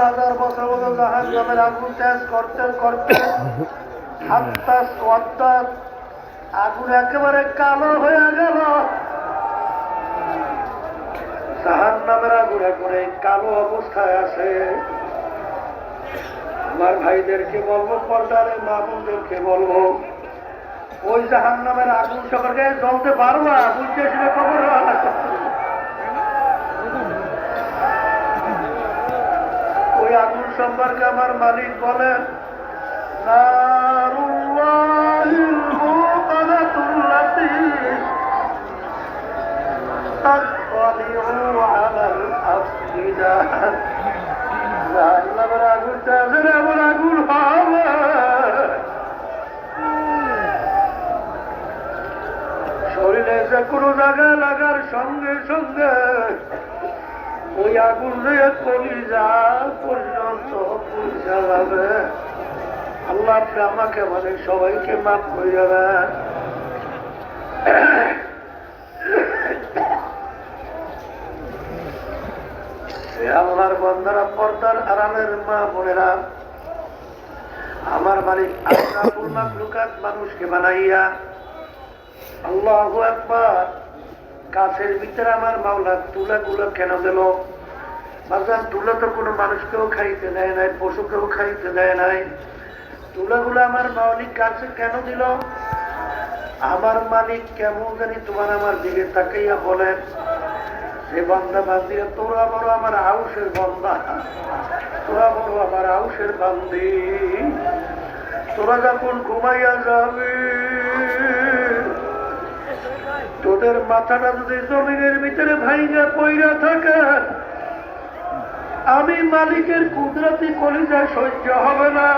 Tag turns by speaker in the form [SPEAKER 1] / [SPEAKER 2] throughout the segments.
[SPEAKER 1] হাজার বছর মতো জাহান নামের আগুন তেজ করতে করতে আগুন একেবারে কালো হয়ে গেল। জাহান নামের আগুন একেবারে কালো অবস্থায় আছে। আমার ভাইদেরকে বলবো, পর্দারে মা বোনদেরকে বলবো, ওই জাহান নামের আগুন সকলকে জ্বলতে পারবা বুঝতে এসে খবর ওই আগুন সম্পর্কে আমার মালিক বলেন, এমন আগুন হবে শরীরে যে কোনো জায়গায় লাগার সঙ্গে সঙ্গে ওই আগুন দিয়ে কলিজা পর্যন্ত পরিচা যাবে। আল্লাহ আপনি আমাকে মানে সবাইকে মাফ করে যাবেন। আল্লাহর বান্দারা, পর্দার আড়ালের মা বোনেরা, আমার মালিক আশরাফুল মাখলুকাত মানুষকে বানাইয়া আল্লাহু আকবার গাছের ভিতরে আমার মাওলা তুলাগুলো কেন দিল? বাজার তুলা তো কোনো মানুষকেও খাইতে দেয় নাই, পশুকেও খাইতে দেয় নাই। তুলাগুলো আমার মালিক গাছে কেন দিল? আমার মালিক কেমন জানি তোমার আমার দিকে তাকাইয়া বলেন, সে বান্দা বান্দিরা তোরা বড় আমার আউসের বান্দা, তোরা বড় আমার আউসের বান্দি। তোরা যখন ঘুমাইয়া যাবি, তোদের মাথাটা যদি জমিনের ভিতরে ভাইঙ্গা পইরা থাকে, আমি মালিকের কুদরতি কলিজা সহ্য হবে না।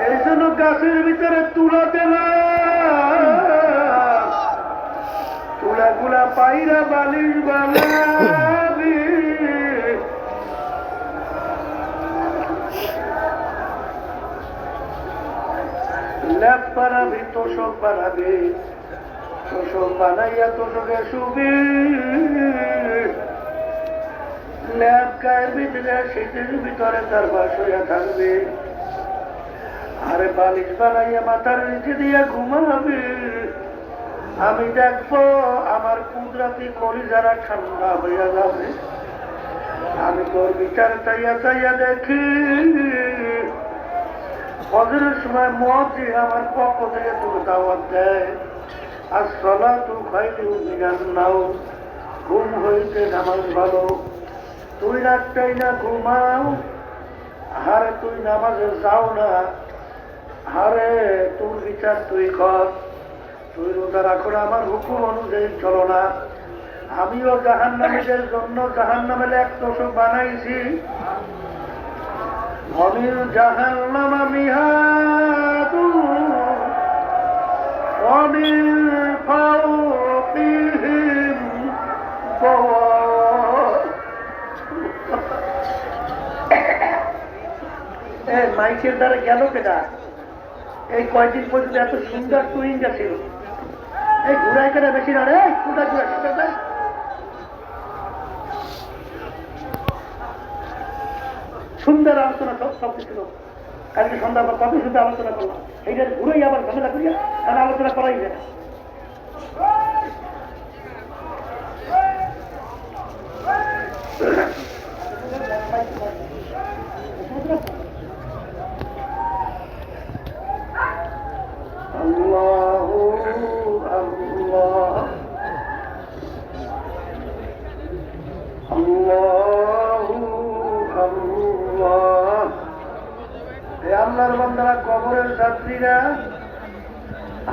[SPEAKER 1] এই জন্য গাছের ভিতরে তুলা দিলাম, তুলাগুলা পাইরা বালিশ বানাবি। ল্যাপ বানাবি, তোষক বানাবি, তোষক বানাইয়া তোষকে শুবি। ল্যাপ গায়ের ভিতরে শীতের ভিতরে তার বাস হইয়া থাকবে। আরে বালিশ বানাইয়া মাথার নিচে দিয়া ঘুমাবি। আমি দেখবো আমার কুদরতি কলিজারা ঠান্ডা হইয়া যাবে। আমি তোর বিচার চাইয়া চাইয়া দেখি, ফজরের সময় মুয়াজ্জিন আমার পক্ষ থেকে তোর দাওয়াত দেয়, আসসালাতু খায়রুম মিনান নাওম, ঘুম হইতে নামাজ ভালো। তুই রাতটাই না ঘুমাও, হারে তুই নামাজে যাও না, হারে তোর বিচার তুই কর। তুই রোজা রাখো না, আমার হুকুম অনুযায়ী চলো না। আমিও জাহান্নামীদের জন্য জাহান্নামের এক তোষক বানাইছি। অমির জাহান্নাম মিহাদু অমির ফাওকিহিম মাইকের দ্বারা গেল কেটা? এই কয়দিন পর্যন্ত এত সুন্দর টুইংটা ছিল, এই ঘুরাই কেটে বেশি না রে, কোথায় ঘুরে সুন্দর আলোচনা সব ছিল। কালকে সন্ধ্যা পর কত সুন্দর আলোচনা করলাম, এইটা ঘুরেই আবার ঝামেলা করিয়া তাহলে আলোচনা করাই যায় না। আল্লাহর বান্দারা, কবরের যাত্রীরা,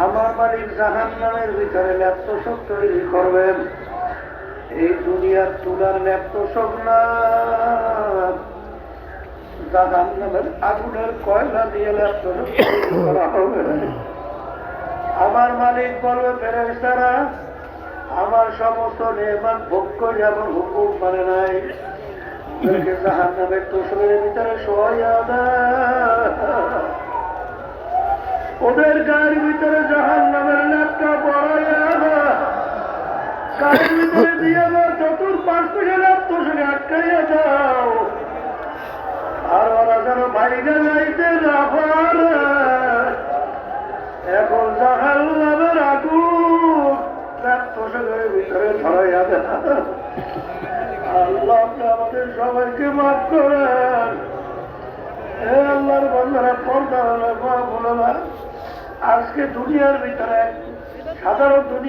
[SPEAKER 1] আমার মালিক জাহান্নামের ভিতরে ল্যাপটপ তৈরি করবেন। এই দুনিয়ার তুলার ল্যাপটপ না, জাহান্নামের আগুনের কয়লা দিয়ে ল্যাপটপ তৈরি করা হবে। আমার মালিক বলবে, ফেরেশতারা, আমার সমস্ত নেমান ভোগ করে আমার হুকুম মানে নাই, জাহান্নামের তোষকের ভিতরে শোয়া দেয়। ওদের গায়ের ভিতরে জাহান্নামের ল্যাপটা পড়াইয়া দেয়, গায়ের ভিতরে দিয়ে চতুর্পাশ থেকে ল্যাপ তোষকে আটকাইয়া দাও। আল্লাহ আপনি আমাদের সবাইকে মাফ করেন। হে আল্লাহর বান্দারা, পর্দা হলো মা বলো না, আজকে দুনিয়ার ভিতরে সাধারণ দুনিয়া